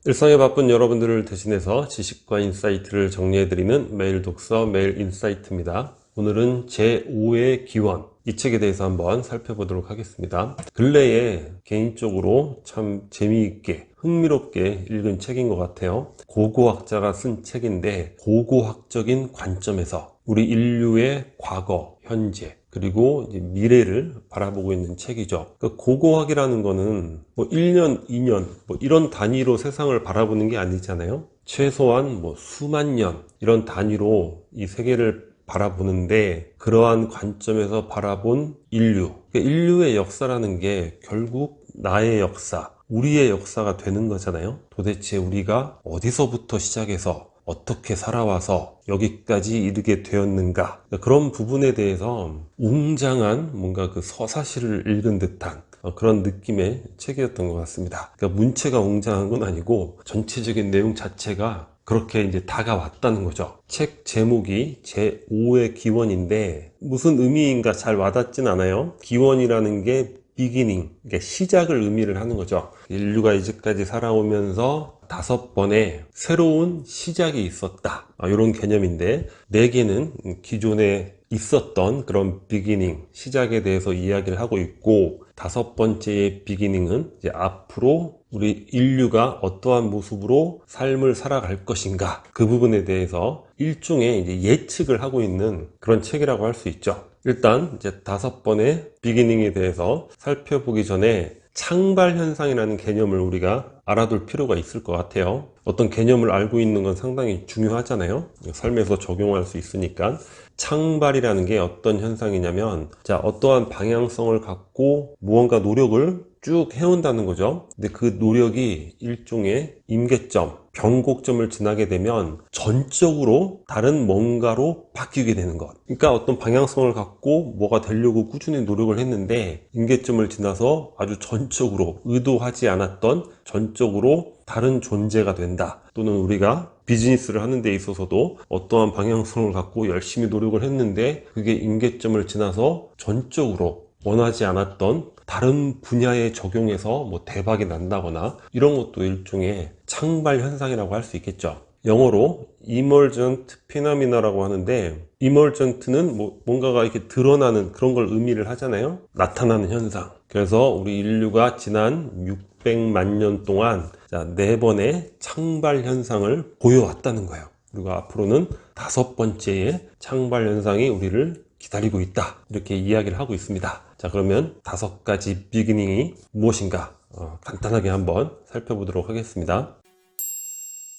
일상에 바쁜 여러분들을 대신해서 지식과 인사이트를 정리해드리는 매일 독서 매일 인사이트입니다. 오늘은 제5의 기원, 이 책에 대해서 한번 살펴보도록 하겠습니다. 근래에 개인적으로 참 재미있게 흥미롭게 읽은 책인 것 같아요. 고고학자가 쓴 책인데 고고학적인 관점에서 우리 인류의 과거, 현재 그리고 이제 미래를 바라보고 있는 책이죠. 그러니까 고고학이라는 거는 뭐 1년, 2년 뭐 이런 단위로 세상을 바라보는 게 아니잖아요. 최소한 뭐 수만 년 이런 단위로 이 세계를 바라보는데, 그러한 관점에서 바라본 인류, 그러니까 인류의 역사라는 게 결국 나의 역사, 우리의 역사가 되는 거잖아요. 도대체 우리가 어디서부터 시작해서 어떻게 살아와서 여기까지 이르게 되었는가, 그런 부분에 대해서 웅장한 뭔가 그 서사시를 읽은 듯한 그런 느낌의 책이었던 것 같습니다. 그러니까 문체가 웅장한 건 아니고 전체적인 내용 자체가 그렇게 이제 다가왔다는 거죠. 책 제목이 제5의 기원인데 무슨 의미인가 잘 와닿진 않아요. 기원이라는 게 비기닝, 그러니까 시작을 의미를 하는 거죠. 인류가 이제까지 살아오면서 5번의 새로운 시작이 있었다, 이런 개념인데, 4개는 기존에 있었던 그런 비기닝, 시작에 대해서 이야기를 하고 있고, 5번째의 비기닝은 이제 앞으로 우리 인류가 어떠한 모습으로 삶을 살아갈 것인가, 그 부분에 대해서 일종의 이제 예측을 하고 있는 그런 책이라고 할 수 있죠. 일단 이제 5번의 비기닝에 대해서 살펴보기 전에 창발 현상이라는 개념을 우리가 알아둘 필요가 있을 것 같아요. 어떤 개념을 알고 있는 건 상당히 중요하잖아요. 삶에서 적용할 수 있으니까. 창발이라는 게 어떤 현상이냐면, 자, 어떠한 방향성을 갖고 무언가 노력을 쭉 해온다는 거죠. 근데 그 노력이 일종의 임계점, 변곡점을 지나게 되면 전적으로 다른 뭔가로 바뀌게 되는 것. 그러니까 어떤 방향성을 갖고 뭐가 되려고 꾸준히 노력을 했는데 임계점을 지나서 아주 전적으로 의도하지 않았던 전적으로 다른 존재가 된다. 또는 우리가 비즈니스를 하는 데 있어서도 어떠한 방향성을 갖고 열심히 노력을 했는데 그게 임계점을 지나서 전적으로 원하지 않았던 다른 분야에 적용해서 뭐 대박이 난다거나, 이런 것도 일종의 창발 현상이라고 할 수 있겠죠. 영어로 emergent phenomena라고 하는데, emergent는 뭐 뭔가가 이렇게 드러나는 그런 걸 의미를 하잖아요. 나타나는 현상. 그래서 우리 인류가 지난 600만 년 동안 4번의 창발 현상을 보여왔다는 거예요. 그리고 앞으로는 5번째의 창발 현상이 우리를 기다리고 있다, 이렇게 이야기를 하고 있습니다. 자, 그러면 5가지 비기닝이 무엇인가 간단하게 한번 살펴보도록 하겠습니다.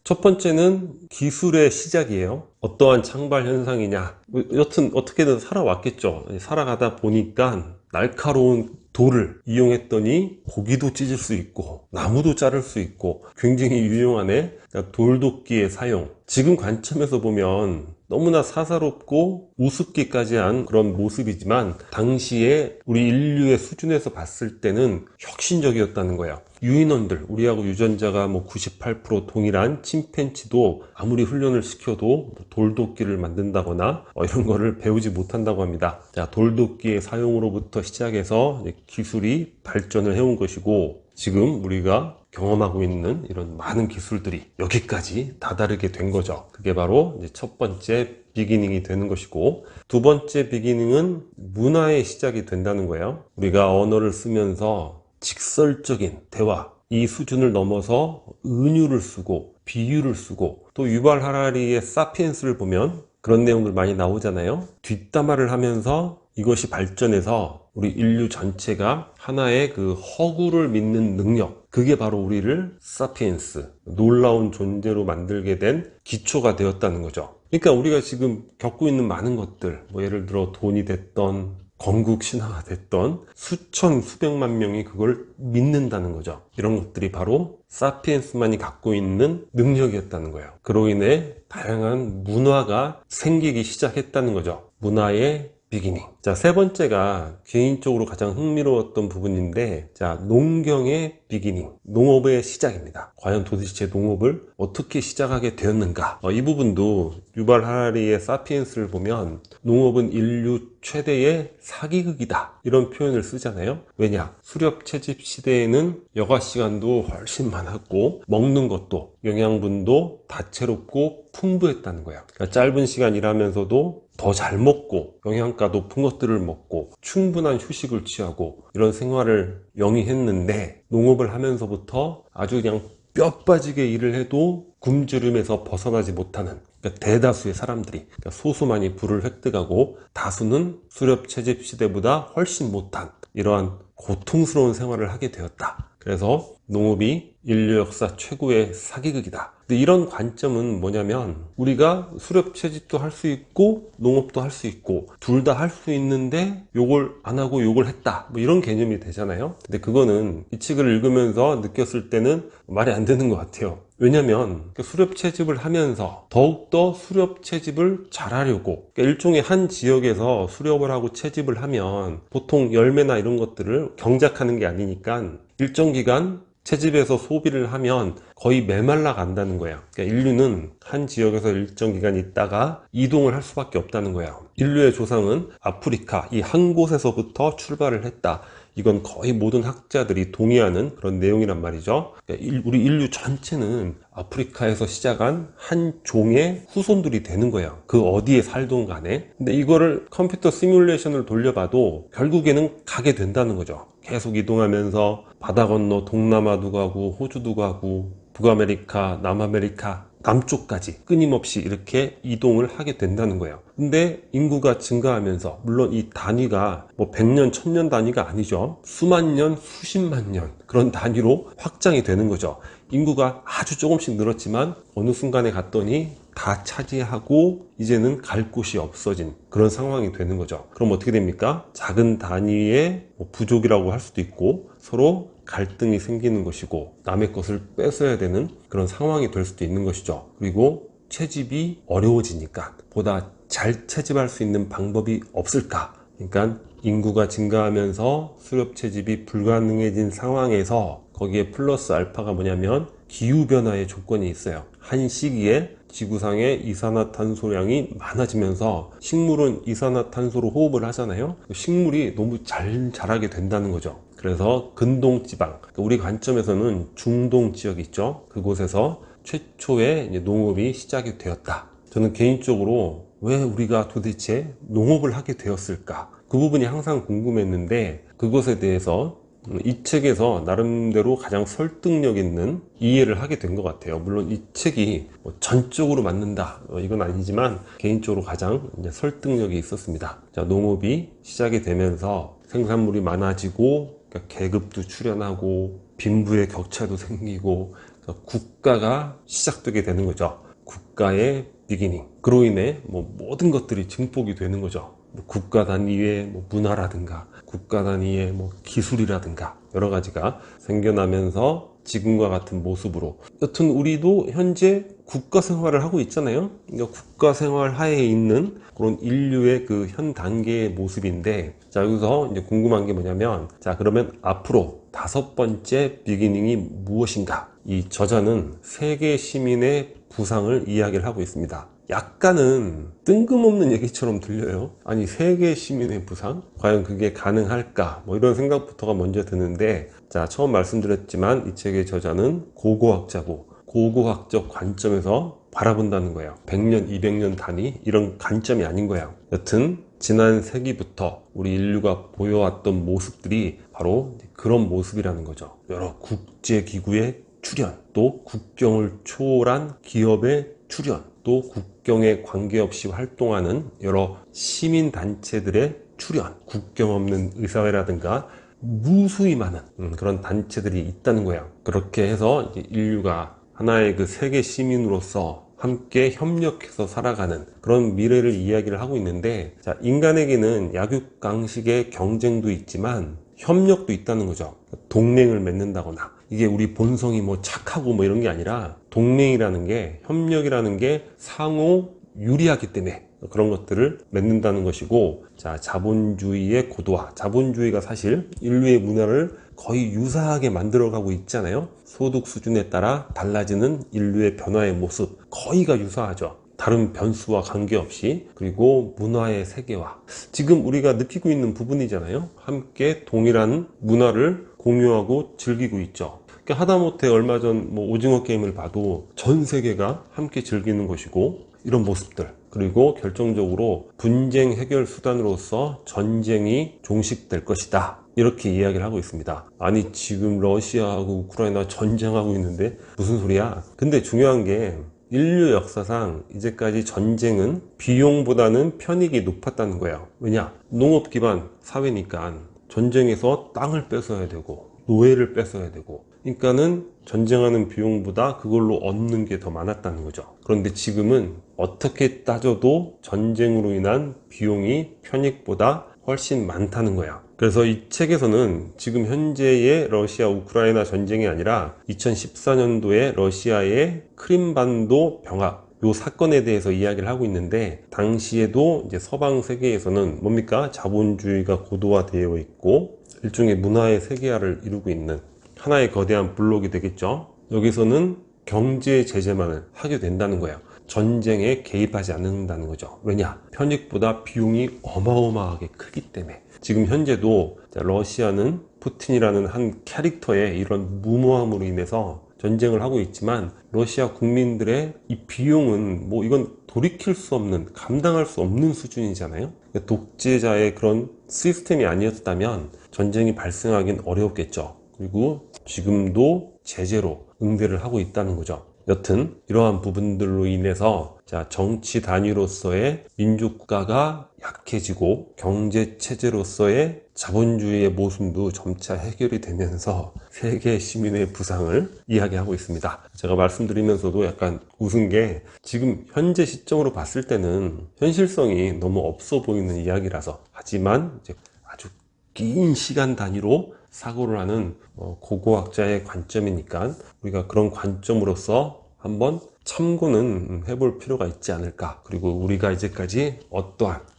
첫 번째는 기술의 시작이에요. 어떠한 창발 현상이냐, 여튼 어떻게든 살아왔겠죠. 살아가다 보니까 날카로운 돌을 이용했더니 고기도 찢을 수 있고 나무도 자를 수 있고, 굉장히 유용하네. 돌도끼의 사용, 지금 관점에서 보면 너무나 사사롭고 우습기까지 한 그런 모습이지만, 당시에 우리 인류의 수준에서 봤을 때는 혁신적이었다는 거예요. 유인원들, 우리하고 유전자가 뭐 98% 동일한 침팬지도 아무리 훈련을 시켜도 돌도끼를 만든다거나 이런 거를 배우지 못한다고 합니다. 자, 돌도끼의 사용으로부터 시작해서 기술이 발전을 해온 것이고, 지금 우리가 경험하고 있는 이런 많은 기술들이 여기까지 다다르게 된 거죠. 그게 바로 이제 첫 번째 비기닝이 되는 것이고, 두 번째 비기닝은 문화의 시작이 된다는 거예요. 우리가 언어를 쓰면서 직설적인 대화, 이 수준을 넘어서 은유를 쓰고 비유를 쓰고, 또 유발 하라리의 사피엔스를 보면 그런 내용들 많이 나오잖아요. 뒷담화를 하면서 이것이 발전해서 우리 인류 전체가 하나의 그 허구를 믿는 능력, 그게 바로 우리를 사피엔스, 놀라운 존재로 만들게 된 기초가 되었다는 거죠. 그러니까 우리가 지금 겪고 있는 많은 것들, 뭐 예를 들어 돈이 됐던 건국 신화가 됐던 수천 수백만 명이 그걸 믿는다는 거죠. 이런 것들이 바로 사피엔스만이 갖고 있는 능력이었다는 거예요. 그로 인해 다양한 문화가 생기기 시작했다는 거죠. 문화의 비기닝. 자, 세 번째가 개인적으로 가장 흥미로웠던 부분인데, 자, 농경의 비기닝, 농업의 시작입니다. 과연 도대체 농업을 어떻게 시작하게 되었는가? 이 부분도 유발 하라리의 사피엔스를 보면 농업은 인류 최대의 사기극이다, 이런 표현을 쓰잖아요. 왜냐? 수렵 채집 시대에는 여가 시간도 훨씬 많았고 먹는 것도 영양분도 다채롭고 풍부했다는 거야. 그러니까 짧은 시간 일하면서도 더 잘 먹고 영양가 높은 것들을 먹고 충분한 휴식을 취하고 이런 생활을 영위했는데, 농업을 하면서부터 아주 그냥 뼈 빠지게 일을 해도 굶주림에서 벗어나지 못하는, 그러니까 대다수의 사람들이, 그러니까 소수만이 부를 획득하고 다수는 수렵 채집 시대보다 훨씬 못한 이러한 고통스러운 생활을 하게 되었다. 그래서 농업이 인류 역사 최고의 사기극이다. 근데 이런 관점은 뭐냐면, 우리가 수렵 채집도 할 수 있고 농업도 할 수 있고 둘 다 할 수 있는데 요걸 안 하고 요걸 했다, 뭐 이런 개념이 되잖아요. 근데 그거는 이 책을 읽으면서 느꼈을 때는 말이 안 되는 것 같아요. 왜냐면 수렵 채집을 하면서 더욱더 수렵 채집을 잘하려고, 그러니까 일종의 한 지역에서 수렵을 하고 채집을 하면 보통 열매나 이런 것들을 경작하는 게 아니니까 일정 기간 채집에서 소비를 하면 거의 메말라 간다는 거야. 그러니까 인류는 한 지역에서 일정 기간 있다가 이동을 할 수밖에 없다는 거야. 인류의 조상은 아프리카 이 한 곳에서부터 출발을 했다. 이건 거의 모든 학자들이 동의하는 그런 내용이란 말이죠. 그러니까 우리 인류 전체는 아프리카에서 시작한 한 종의 후손들이 되는 거예요. 그 어디에 살던 간에. 근데 이거를 컴퓨터 시뮬레이션을 돌려봐도 결국에는 가게 된다는 거죠. 계속 이동하면서 바다 건너 동남아도 가고 호주도 가고 북아메리카, 남아메리카, 남쪽까지 끊임없이 이렇게 이동을 하게 된다는 거예요. 근데 인구가 증가하면서, 물론 이 단위가 뭐 100년, 1000년 단위가 아니죠. 수만 년, 수십만 년 그런 단위로 확장이 되는 거죠. 인구가 아주 조금씩 늘었지만 어느 순간에 갔더니 다 차지하고 이제는 갈 곳이 없어진 그런 상황이 되는 거죠. 그럼 어떻게 됩니까? 작은 단위의 부족이라고 할 수도 있고 서로 갈등이 생기는 것이고 남의 것을 뺏어야 되는 그런 상황이 될 수도 있는 것이죠. 그리고 채집이 어려워지니까 보다 잘 채집할 수 있는 방법이 없을까? 그러니까 인구가 증가하면서 수렵 채집이 불가능해진 상황에서 거기에 플러스 알파가 뭐냐면 기후변화의 조건이 있어요. 한 시기에 지구상의 이산화탄소량이 많아지면서 식물은 이산화탄소로 호흡을 하잖아요. 식물이 너무 잘 자라게 된다는 거죠. 그래서 근동지방, 우리 관점에서는 중동 지역이 있죠. 그곳에서 최초의 농업이 시작이 되었다. 저는 개인적으로 왜 우리가 도대체 농업을 하게 되었을까? 그 부분이 항상 궁금했는데 그것에 대해서 이 책에서 나름대로 가장 설득력 있는 이해를 하게 된 것 같아요. 물론 이 책이 전적으로 맞는다 이건 아니지만 개인적으로 가장 설득력이 있었습니다. 자, 농업이 시작이 되면서 생산물이 많아지고 그러니까 계급도 출현하고 빈부의 격차도 생기고 그러니까 국가가 시작되게 되는 거죠. 국가의 비기닝. 그로 인해 모든 것들이 증폭이 되는 거죠. 국가 단위의 문화라든가 국가 단위의 기술이라든가 여러 가지가 생겨나면서 지금과 같은 모습으로, 여튼 우리도 현재 국가 생활을 하고 있잖아요. 그러니까 국가 생활 하에 있는 그런 인류의 그 현 단계의 모습인데, 자, 여기서 이제 궁금한 게 뭐냐면, 자, 그러면 앞으로 5번째 비기닝이 무엇인가? 이 저자는 세계 시민의 부상을 이야기를 하고 있습니다. 약간은 뜬금없는 얘기처럼 들려요. 아니, 세계 시민의 부상? 과연 그게 가능할까? 이런 생각부터가 먼저 드는데, 자, 처음 말씀드렸지만 이 책의 저자는 고고학자고 고고학적 관점에서 바라본다는 거예요. 100년, 200년 단위 이런 관점이 아닌 거예요. 여튼 지난 세기부터 우리 인류가 보여왔던 모습들이 바로 그런 모습이라는 거죠. 여러 국제기구의 출현, 또 국경을 초월한 기업의 출현, 또 국경에 관계없이 활동하는 여러 시민단체들의 출현, 국경 없는 의사회라든가 무수히 많은 그런 단체들이 있다는 거예요. 그렇게 해서 이제 인류가 하나의 그 세계 시민으로서 함께 협력해서 살아가는 그런 미래를 이야기를 하고 있는데, 자, 인간에게는 약육강식의 경쟁도 있지만 협력도 있다는 거죠. 동맹을 맺는다거나, 이게 우리 본성이 착하고 이런 게 아니라 동맹이라는 게, 협력이라는 게 상호 유리하기 때문에 그런 것들을 맺는다는 것이고, 자, 자본주의의 고도화. 자본주의가 사실 인류의 문화를 거의 유사하게 만들어가고 있잖아요. 소득 수준에 따라 달라지는 인류의 변화의 모습 거의가 유사하죠. 다른 변수와 관계없이. 그리고 문화의 세계화, 지금 우리가 느끼고 있는 부분이잖아요. 함께 동일한 문화를 공유하고 즐기고 있죠. 그러니까 하다못해 얼마 전 오징어 게임을 봐도 전 세계가 함께 즐기는 것이고, 이런 모습들, 그리고 결정적으로 분쟁 해결 수단으로서 전쟁이 종식될 것이다, 이렇게 이야기를 하고 있습니다. 아니, 지금 러시아하고 우크라이나 전쟁하고 있는데 무슨 소리야? 근데 중요한 게, 인류 역사상 이제까지 전쟁은 비용보다는 편익이 높았다는 거예요. 왜냐? 농업 기반 사회니까 전쟁에서 땅을 뺏어야 되고 노예를 뺏어야 되고, 그러니까는 전쟁하는 비용보다 그걸로 얻는 게 더 많았다는 거죠. 그런데 지금은 어떻게 따져도 전쟁으로 인한 비용이 편익보다 훨씬 많다는 거야. 그래서 이 책에서는 지금 현재의 러시아 우크라이나 전쟁이 아니라 2014년도에 러시아의 크림반도 병합, 요 사건에 대해서 이야기를 하고 있는데, 당시에도 이제 서방 세계에서는 뭡니까? 자본주의가 고도화되어 있고 일종의 문화의 세계화를 이루고 있는 하나의 거대한 블록이 되겠죠. 여기서는 경제 제재만을 하게 된다는 거예요. 전쟁에 개입하지 않는다는 거죠. 왜냐? 편익보다 비용이 어마어마하게 크기 때문에. 지금 현재도 러시아는 푸틴이라는 한 캐릭터의 이런 무모함으로 인해서 전쟁을 하고 있지만, 러시아 국민들의 이 비용은 이건 돌이킬 수 없는, 감당할 수 없는 수준이잖아요. 독재자의 그런 시스템이 아니었다면 전쟁이 발생하긴 어려웠겠죠. 그리고 지금도 제재로 응대를 하고 있다는 거죠. 여튼 이러한 부분들로 인해서 정치 단위로서의 민주국가가 약해지고 경제 체제로서의 자본주의의 모순도 점차 해결이 되면서 세계 시민의 부상을 이야기하고 있습니다. 제가 말씀드리면서도 약간 웃은 게, 지금 현재 시점으로 봤을 때는 현실성이 너무 없어 보이는 이야기라서, 하지만 이제 아주 긴 시간 단위로 사고를 하는 고고학자의 관점이니까 우리가 그런 관점으로서 한번 참고는 해볼 필요가 있지 않을까. 그리고 우리가 이제까지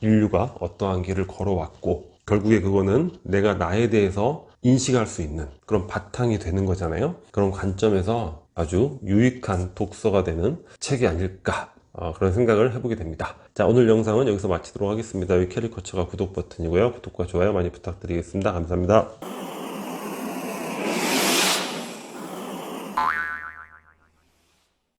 인류가 어떠한 길을 걸어왔고, 결국에 그거는 내가 나에 대해서 인식할 수 있는 그런 바탕이 되는 거잖아요. 그런 관점에서 아주 유익한 독서가 되는 책이 아닐까, 그런 생각을 해보게 됩니다. 자, 오늘 영상은 여기서 마치도록 하겠습니다. 여기 캐리커처가 구독 버튼이고요. 구독과 좋아요 많이 부탁드리겠습니다. 감사합니다.